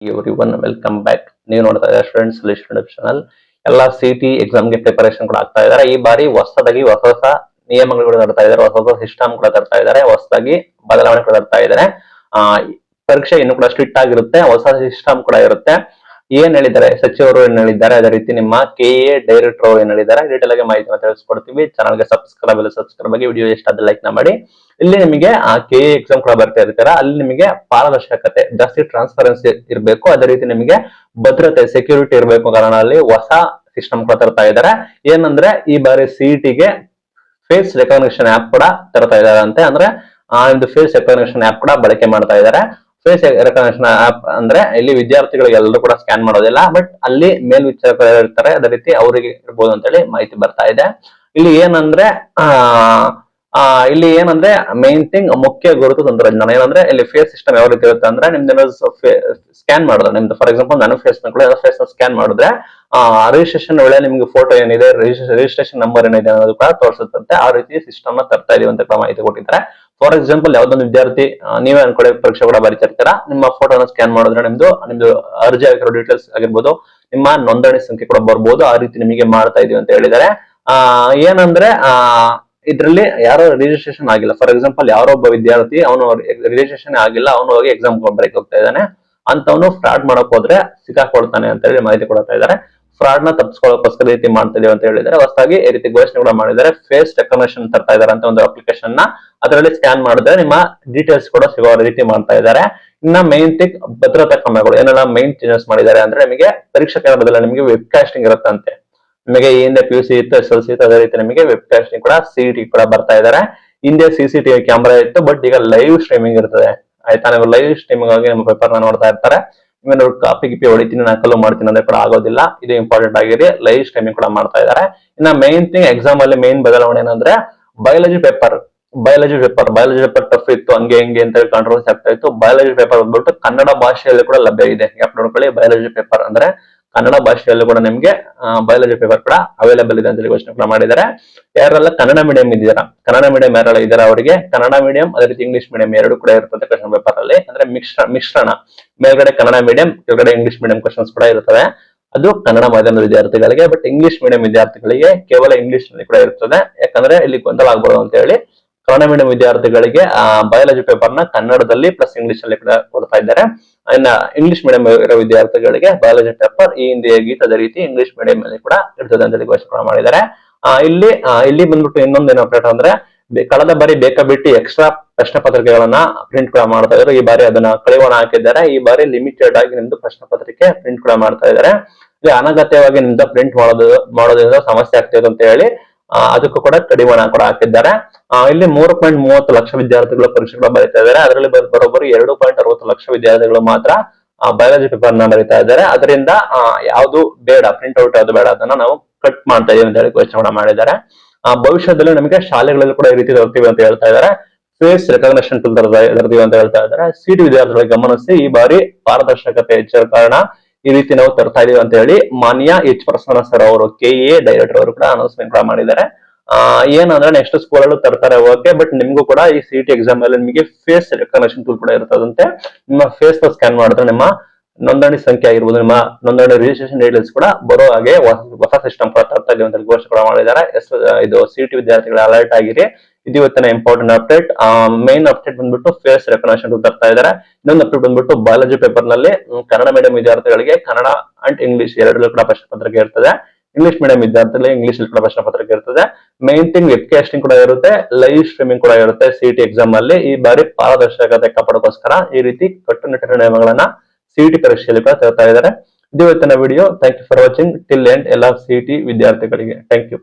Everyone welcome back. ನೀವು ನೋಡ್ತಾ ಇದ್ದಾರೆ ಸ್ಟೂಡೆಂಟ್ ಸೊಲ್ಯೂಷನ್ ಯೂಟ್ಯೂಬ್ ಚಾನಲ್. ಎಲ್ಲ ಸಿಟಿ ಎಕ್ಸಾಮ್ಗೆ ಪ್ರಿಪರೇಷನ್ ಕೂಡ ಆಗ್ತಾ ಇದ್ದಾರೆ. ಈ ಬಾರಿ ಹೊಸದಾಗಿ ಹೊಸ ನಿಯಮಗಳು ಕೂಡ ತರ್ತಾ ಇದ್ದಾರೆ, ಹೊಸ ಸಿಸ್ಟಮ್ ಕೂಡ ತರ್ತಾ ಇದ್ದಾರೆ, ಹೊಸದಾಗಿ ಬದಲಾವಣೆ ಕೂಡ ತರ್ತಾ ಇದ್ದಾರೆ. ಆ ಪರೀಕ್ಷೆ ಇನ್ನು ಕೂಡ ಸ್ಟ್ರಿಕ್ಟ್ ಆಗಿರುತ್ತೆ, ಹೊಸ ಸಿಸ್ಟಮ್ ಕೂಡ ಇರುತ್ತೆ. ಏನ್ ಹೇಳಿದ್ದಾರೆ ಸಚಿವರು, ಏನ್ ಹೇಳಿದ್ದಾರೆ, ಅದೇ ರೀತಿ ನಿಮ್ಮ ಕೆಎ ಡೈರೆಕ್ಟರ್ ಅವರು ಏನ್ ಹೇಳಿದ್ದಾರೆ, ಡೀಟೇಲ್ ಆಗಿ ಮಾಹಿತಿನ ತಿಳಿಸ್ಕೊಡ್ತೀವಿ. ಚಾನಲ್ಗೆ ಸಬ್ಸ್ಕ್ರೈಬ್ ಆಗಿ ವಿಡಿಯೋ ಇಷ್ಟ ಆದ್ರೆ ಲೈಕ್ ಮಾಡಿ. ಇಲ್ಲಿ ನಿಮಗೆ ಆ ಕೆಎ ಎಕ್ಸಾಮ್ ಕೂಡ ಬರ್ತಾ ಇರ್ತೀರಾ, ಅಲ್ಲಿ ನಿಮಗೆ ಪಾರದರ್ಶಕತೆ ಜಾಸ್ತಿ, ಟ್ರಾನ್ಸ್ಪರೆನ್ಸಿ ಇರಬೇಕು, ಅದೇ ರೀತಿ ನಿಮಗೆ ಭದ್ರತೆ ಸೆಕ್ಯೂರಿಟಿ ಇರಬೇಕು ಕಾರಣ ಅಲ್ಲಿ ಹೊಸ ಸಿಸ್ಟಮ್ ಕೂಡ ತರ್ತಾ ಇದ್ದಾರೆ. ಏನಂದ್ರೆ ಈ ಬಾರಿ ಸಿಇಟಿಗೆ ಫೇಸ್ ರೆಕಗ್ನಿಷನ್ ಆಪ್ ಕೂಡ ತರ್ತಾ ಇದ್ದಾರೆ ಅಂತೆ. ಅಂದ್ರೆ ಒಂದು ಫೇಸ್ ರೆಕಗ್ನಿಷನ್ ಆಪ್ ಕೂಡ ಬಳಕೆ ಮಾಡ್ತಾ ಇದ್ದಾರೆ. ಫೇಸ್ ರೆಕಗ್ನಿಷನ್ ಆಪ್ ಅಂದ್ರೆ ಇಲ್ಲಿ ವಿದ್ಯಾರ್ಥಿಗಳಿಗೆ ಎಲ್ಲರೂ ಕೂಡ ಸ್ಕ್ಯಾನ್ ಮಾಡೋದಿಲ್ಲ, ಬಟ್ ಅಲ್ಲಿ ಮೇಲ್ವಿಚಾರಕರು ಇರ್ತಾರೆ, ಅದೇ ರೀತಿ ಅವರಿಗೆ ಇರ್ಬೋದು ಅಂತ ಹೇಳಿ ಮಾಹಿತಿ ಬರ್ತಾ ಇದೆ. ಇಲ್ಲಿ ಏನಂದ್ರೆ ಮೈನ್ ಥಿಂಗ್ ಮುಖ್ಯ ಗುರುತು ತಂತ್ರಜ್ಞಾನ. ಏನಂದ್ರೆ ಇಲ್ಲಿ ಫೇಸ್ ಸಿಸ್ಟಮ್ ಯಾವ ರೀತಿ ಇರುತ್ತೆ ಅಂದ್ರೆ, ನಿಮ್ದು ಸ್ಕ್ಯಾನ್ ಮಾಡಿದ್ರೆ, ನಿಮ್ದು ಫಾರ್ ಎಕ್ಸಾಂಪಲ್ ನನ್ನ ಫೇಸ್ ಸ್ಕ್ಯಾನ್ ಮಾಡಿದ್ರೆ ರಿಜಿಸ್ಟ್ರೇಷನ್ ವೇಳೆ ನಿಮ್ಗೆ ಫೋಟೋ ಏನಿದೆ, ರಿಜಿಸ್ಟ್ರೇಷನ್ ನಂಬರ್ ಏನಿದೆ ಅನ್ನೋದು ಕೂಡ ತೋರಿಸುತ್ತೆ. ಆ ರೀತಿ ಸಿಸ್ಟಮ್ ನ ತರ್ತಾ ಇದೀವಿ ಅಂತ ಮಾಹಿತಿ ಕೊಟ್ಟಿದ್ದಾರೆ. ಫಾರ್ ಎಕ್ಸಾಂಪಲ್ ಯಾವ್ದೊಂದು ವಿದ್ಯಾರ್ಥಿ ನೀವೇ ಅನ್ಕೊಳ್ಳಿ ಪರೀಕ್ಷೆ ಕೂಡ ಬರೀತಿರ್ತೀರಾ, ನಿಮ್ಮ ಫೋಟೋನ ಸ್ಕ್ಯಾನ್ ಮಾಡಿದ್ರೆ ನಿಮ್ದು ಅರ್ಜಿ ಆಗಿರೋ ಡೀಟೇಲ್ಸ್ ಆಗಿರ್ಬೋದು, ನಿಮ್ಮ ನೋಂದಣಿ ಸಂಖ್ಯೆ ಕೂಡ ಬರ್ಬೋದು. ಆ ರೀತಿ ನಿಮಗೆ ಮಾಡ್ತಾ ಇದೀವಿ ಅಂತ ಹೇಳಿದ್ದಾರೆ. ಏನಂದ್ರೆ ಇದ್ರಲ್ಲಿ ಯಾರೋ ರಿಜಿಸ್ಟ್ರೇಷನ್ ಆಗಿಲ್ಲ, ಫಾರ್ ಎಕ್ಸಾಂಪಲ್ ಯಾರೋ ಒಬ್ಬ ವಿದ್ಯಾರ್ಥಿ ಅವನು ರಿಜಿಸ್ಟ್ರೇಷನ್ ಆಗಿಲ್ಲ, ಅವನು ಹೋಗಿ ಎಕ್ಸಾಮ್ ಬರೀಕ್ ಹೋಗ್ತಾ ಇದ್ದಾನೆ, ಅಂತವನು ಫ್ರಾಡ್ ಮಾಡಕ್ ಹೋದ್ರೆ ಸಿಕ್ಕಾಕೊಳ್ತಾನೆ ಅಂತ ಹೇಳಿ ಮಾಹಿತಿ ಕೊಡ್ತಾ ಇದ್ದಾರೆ. ಫ್ರಾಡ್ ನ ತಪ್ಪಿಸ್ಕೊಳ್ಳೋಕೋಸ್ಕರ ರೀತಿ ಮಾಡ್ತಾ ಇದೀವಿ ಅಂತ ಹೇಳಿದ್ದಾರೆ. ಹೊಸದಾಗಿ ಈ ರೀತಿ ಘೋಷಣೆ ಕೂಡ ಮಾಡಿದ್ದಾರೆ. ಫೇಸ್ ರೆಕಗ್ನಿಷನ್ ತರ್ತಾ ಇದ್ದಾರೆ ಅಂತ ಒಂದು ಅಪ್ಲಿಕೇಶನ್ ನ, ಅದರಲ್ಲಿ ಸ್ಕ್ಯಾನ್ ಮಾಡಿದ್ರೆ ನಿಮ್ಮ ಡೀಟೇಲ್ಸ್ ಕೂಡ ಸಿಗೋ ರೀತಿ ಮಾಡ್ತಾ ಇದ್ದಾರೆ. ಇನ್ನ ಮೈನ್ ಥಿಂಗ್ ಭದ್ರತಾ ಕ್ರಮಗಳು ಏನೆಲ್ಲ ಮೈನ್ ಚೇಂಜಸ್ ಮಾಡಿದ್ದಾರೆ ಅಂದ್ರೆ, ನಿಮಗೆ ಪರೀಕ್ಷಾ ಕೇಂದ್ರದಲ್ಲಿ ನಿಮಗೆ ವೆಬ್ ಕಾಸ್ಟಿಂಗ್ ಇರುತ್ತಂತೆ. ನಿಮಗೆ ಹಿಂದೆ PUC ಇತ್ತು, SLC ಇತ್ತು, ಅದೇ ರೀತಿ ನಿಮಗೆ ವೆಬ್ ಕಾಸ್ಟಿಂಗ್ ಕೂಡ ಸಿಇಟಿ ಕೂಡ ಬರ್ತಾ ಇದ್ದಾರೆ. ಹಿಂದೆ CCTV ಕ್ಯಾಮೆರಾ ಇತ್ತು, ಬಟ್ ಈಗ ಲೈವ್ ಸ್ಟ್ರೀಮಿಂಗ್ ಇರ್ತದೆ. ಆಯ್ತಾ, ನೀವು ಲೈವ್ ಸ್ಟ್ರೀಮಿಂಗ್ ಆಗಿ ನಿಮ್ಮ ಪೇಪರ್ ನ ನೋಡ್ತಾ ಇರ್ತಾರೆ. ನಿಮಗೆ ಕಾಪಿ ಗಿಪಿ ಹೊಡಿತೀನಿ, ನಕಲು ಮಾಡ್ತೀನಿ ಅಂದ್ರೆ ಕೂಡ ಆಗೋದಿಲ್ಲ. ಇದು ಇಂಪಾರ್ಟೆಂಟ್ ಆಗಿದೆ, ಲೈವ್ ಸ್ಟ್ರೀಮಿಂಗ್ ಕೂಡ ಮಾಡ್ತಾ ಇದ್ದಾರೆ. ಇನ್ನ ಮೈನ್ ಥಿಂಗ್ ಎಕ್ಸಾಮ್ ಅಲ್ಲಿ ಮೈನ್ ಬದಲಾವಣೆ ಏನಂದ್ರೆ, ಬಯಾಲಜಿ ಪೇಪರ್ ಟಫ್ ಇತ್ತು, ಹಂಗೆ ಹಿಂಗೆ ಅಂತ ಕಾಂಟ್ರವರ್ಸಿ ಆಗ್ತಾ ಇತ್ತು. ಬಯಾಲಜಿ ಪೇಪರ್ ಬಂದ್ಬಿಟ್ಟು ಕನ್ನಡ ಭಾಷೆಯಲ್ಲಿ ಕೂಡ ಲಭ್ಯ ಇದೆ. ಯಾಕೆ ನೋಡ್ಕೊಳ್ಳಿ, ಬಯಾಲಜಿ ಪೇಪರ್ ಅಂದ್ರೆ ಕನ್ನಡ ಭಾಷೆಯಲ್ಲೂ ಕೂಡ ನಿಮ್ಗೆ ಬಯಾಲಜಿ ಪೇಪರ್ ಕೂಡ ಅವೈಲೇಬಲ್ ಇದೆ ಅಂತ ಘೋಷಣೆ ಕೂಡ ಮಾಡಿದ್ದಾರೆ. ಯಾರೆಲ್ಲ ಕನ್ನಡ ಮೀಡಿಯಂ ಇದ್ದೀರಾ, ಕನ್ನಡ ಮೀಡಿಯಂ ಯಾರೆಲ್ಲ ಇದ್ದಾರೆ ಅವರಿಗೆ ಕನ್ನಡ ಮೀಡಿಯಂ ಅದೇ ರೀತಿ ಇಂಗ್ಲಿಷ್ ಮೀಡಿಯಂ ಎರಡು ಕೂಡ ಇರ್ತದೆ ಕ್ವಶನ್ ಪೇಪರ್ ಅಲ್ಲಿ. ಅಂದ್ರೆ ಮಿಶ್ರಣ, ಮೇಲ್ಗಡೆ ಕನ್ನಡ ಮೀಡಿಯಂ, ಕೆಳಗಡೆ ಇಂಗ್ಲಿಷ್ ಮೀಡಿಯಂ ಕ್ವಶನ್ಸ್ ಕೂಡ ಇರ್ತದೆ. ಅದು ಕನ್ನಡ ಮಾಧ್ಯಮದ ವಿದ್ಯಾರ್ಥಿಗಳಿಗೆ. ಬಟ್ ಇಂಗ್ಲಿಷ್ ಮೀಡಿಯಂ ವಿದ್ಯಾರ್ಥಿಗಳಿಗೆ ಕೇವಲ ಇಂಗ್ಲಿಷ್ ನಲ್ಲಿ ಕೂಡ ಇರ್ತದೆ. ಯಾಕಂದ್ರೆ ಇಲ್ಲಿ ಗೊಂದಲ ಆಗ್ಬಾರ್ದು ಅಂತ ಹೇಳಿ ಕನ್ನಡ ಮೀಡಿಯಂ ವಿದ್ಯಾರ್ಥಿಗಳಿಗೆ ಬಯಾಲಜಿ ಪೇಪರ್ ನ ಕನ್ನಡದಲ್ಲಿ ಪ್ಲಸ್ ಇಂಗ್ಲಿಷ್ ಅಲ್ಲಿ ಕೂಡ ಕೊಡ್ತಾ ಇದ್ದಾರೆ. ಇನ್ನ ಇಂಗ್ಲಿಷ್ ಮೀಡಿಯಂ ಇರೋ ವಿದ್ಯಾರ್ಥಿಗಳಿಗೆ ಬಯಾಲಜಿ ಪೇಪರ್ ಈ ಹಿಂದೆ ಹೇಗಿತ್ತು ಅದೇ ರೀತಿ ಇಂಗ್ಲಿಷ್ ಮೀಡಿಯಂ ಅಲ್ಲಿ ಕೂಡ ಇರ್ತದೆ ಅಂತ ಘೋಷಣೆ ಮಾಡಿದ್ದಾರೆ. ಇಲ್ಲಿ ಬಂದ್ಬಿಟ್ಟು ಇನ್ನೊಂದೇನು ಅಪ್ಡೇಟ್ ಅಂದ್ರೆ, ಕಳೆದ ಬಾರಿ ಬೇಕಾಬಿಟ್ಟು ಎಕ್ಸ್ಟ್ರಾ ಪ್ರಶ್ನೆ ಪತ್ರಿಕೆಗಳನ್ನ ಪ್ರಿಂಟ್ ಕೂಡ ಮಾಡ್ತಾ ಇದ್ರು. ಈ ಬಾರಿ ಅದನ್ನ ಕಡಿವಾಣ ಹಾಕಿದ್ದಾರೆ. ಈ ಬಾರಿ ಲಿಮಿಟೆಡ್ ಆಗಿ ನಿಮ್ದು ಪ್ರಶ್ನೆ ಪತ್ರಿಕೆ ಪ್ರಿಂಟ್ ಕೂಡ ಮಾಡ್ತಾ ಇದ್ದಾರೆ. ಅನಗತ್ಯವಾಗಿ ನಿಮ್ದ ಪ್ರಿಂಟ್ ಮಾಡೋದ್ರಿಂದ ಸಮಸ್ಯೆ ಆಗ್ತಿದೆ ಅಂತ ಹೇಳಿ ಅದಕ್ಕೂ ಕೂಡ ಕಡಿವಾಣ ಕೂಡ ಹಾಕಿದ್ದಾರೆ. ಇಲ್ಲಿ 3.30 ಲಕ್ಷ ವಿದ್ಯಾರ್ಥಿಗಳು ಪರೀಕ್ಷೆಗಳು ಬರೀತಾ ಇದ್ದಾರೆ. ಅದರಲ್ಲಿ ಬರೋಬ್ಬರಿ 2.60 ಲಕ್ಷ ವಿದ್ಯಾರ್ಥಿಗಳು ಮಾತ್ರ ಬಯಾಲಜಿ ಪೇಪರ್ ನ ಬರೀತಾ ಇದ್ದಾರೆ. ಅದರಿಂದ ಯಾವ್ದು ಬೇಡ, ಪ್ರಿಂಟ್ ಔಟ್ ಯಾವ್ದು ಬೇಡ, ಅದನ್ನ ನಾವು ಕಟ್ ಮಾಡ್ತಾ ಇದೀವಿ ಅಂತ ಹೇಳಿ ಘೋಷಣೆ ಮಾಡಿದ್ದಾರೆ. ಭವಿಷ್ಯದಲ್ಲಿ ನಮಗೆ ಶಾಲೆಗಳಲ್ಲಿ ಕೂಡ ಈ ರೀತಿ ತರ್ತೀವಿ ಅಂತ ಹೇಳ್ತಾ ಇದ್ದಾರೆ. ಫೇಸ್ ರೆಕಗ್ನಿಷನ್ ಟೂಲ್ ತರ್ತೀವಿ ಅಂತ ಹೇಳ್ತಾ ಇದ್ದಾರೆ. ಸಿಟಿ ವಿದ್ಯಾರ್ಥಿಗಳಿಗೆ ಗಮನಿಸಿ, ಈ ಬಾರಿ ಪಾರದರ್ಶಕತೆ ಹೆಚ್ಚಿನ ಕಾರಣ ಈ ರೀತಿ ನಾವು ತರ್ತಾ ಇದೀವಿ ಅಂತ ಹೇಳಿ ಮಾನ್ಯ H. ಪ್ರಸನ್ನ ಸರ್ ಅವರು, ಕೆಎ ಡೈರೆಕ್ಟರ್ ಅವರು ಕೂಡ ಅನೌನ್ಸ್ಮೆಂಟ್ ಕೂಡ ಮಾಡಿದ್ದಾರೆ. ಏನಂದ್ರೆ ನೆಕ್ಸ್ಟ್ ಸ್ಕೂಲ್ ಅಲ್ಲೂ ತರ್ತಾರೆ, ಓಕೆ, ಬಟ್ ನಿಮ್ಗೂ ಕೂಡ ಈ ಸಿಟಿ ಎಕ್ಸಾಮ್ ಅಲ್ಲಿ ನಿಮಗೆ ಫೇಸ್ ರೆಕಗ್ನಿಷನ್ ಟೂಲ್ ಕೂಡ ಇರ್ತದಂತೆ. ನಿಮ್ಮ ಫೇಸ್ ಸ್ಕ್ಯಾನ್ ಮಾಡಿದ್ರೆ ನಿಮ್ಮ ನೋಂದಣಿ ಸಂಖ್ಯೆ ಆಗಿರ್ಬೋದು, ನಿಮ್ಮ ನೋಂದಣಿ ರಿಜಿಸ್ಟ್ರೇಷನ್ ಡೀಟೇಲ್ಸ್ ಕೂಡ ಬರೋ ಹಾಗೆ ಹೊಸ ಸಿಸ್ಟಮ್ ಕೂಡ ತರ್ತಾ ಇದೀವಿ ಅಂತ ಘೋಷಣೆ ಕೂಡ ಮಾಡಿದ್ದಾರೆ. ಇದು ಸಿಟಿ ವಿದ್ಯಾರ್ಥಿಗಳ ಅಲರ್ಟ್ ಆಗಿರಿ. ಇದು ಇವತ್ತಿನ ಇಂಪಾರ್ಟೆಂಟ್ ಅಪ್ಡೇಟ್. ಮೈನ್ ಅಪ್ಡೇಟ್ ಬಂದ್ಬಿಟ್ಟು ಫೇಸ್ ರೆಕಗ್ನಿಷನ್ ಟೂಲ್ ತರ್ತಾ ಇದ್ದಾರೆ. ಇನ್ನೊಂದು ಅಪ್ಡೇಟ್ ಬಂದ್ಬಿಟ್ಟು ಬಯಾಲಜಿ ಪೇಪರ್ ನಲ್ಲಿ ಕನ್ನಡ ಮೀಡಿಯಂ ವಿದ್ಯಾರ್ಥಿಗಳಿಗೆ ಕನ್ನಡ ಅಂಡ್ ಇಂಗ್ಲಿಷ್ ಎರಡರಲ್ಲೂ ಕೂಡ ಪ್ರಶ್ನೆ ಪತ್ರಿಕೆ ಇರ್ತದೆ. ಇಂಗ್ಲಿಷ್ ಮೀಡಿಯಂ ವಿದ್ಯಾರ್ಥಿಗಳಿಗೆ ಇಂಗ್ಲಿಷ್ ಕೂಡ ಪ್ರಶ್ನೆ ಪತ್ರಿಕೆ ಇರ್ತದೆ. ಮೈನ್ ಥಿಂಗ್ ವೆಬ್ ಕಾಸ್ಟಿಂಗ್ ಕೂಡ ಇರುತ್ತೆ, ಲೈವ್ ಸ್ಟ್ರೀಮಿಂಗ್ ಕೂಡ ಇರುತ್ತೆ ಸಿಟಿ ಎಕ್ಸಾಮ್ ಅಲ್ಲಿ. ಈ ಬಾರಿ ಪಾರದರ್ಶಕತೆ ಕಾಪಾಡೋಕೋಸ್ಕರ ಈ ರೀತಿ ಕಟ್ಟುನಿಟ್ಟಿನ ನಿಯಮಗಳನ್ನ ಸಿಟಿ ಪರೀಕ್ಷೆಯಲ್ಲಿ ಕೂಡ ತರ್ತಾ ಇದ್ದಾರೆ. ಇದು ಇವತ್ತಿನ video. Thank you for watching till end ಎಲ್ಲ ಸಿಟಿ ವಿದ್ಯಾರ್ಥಿಗಳಿಗೆ. Thank you.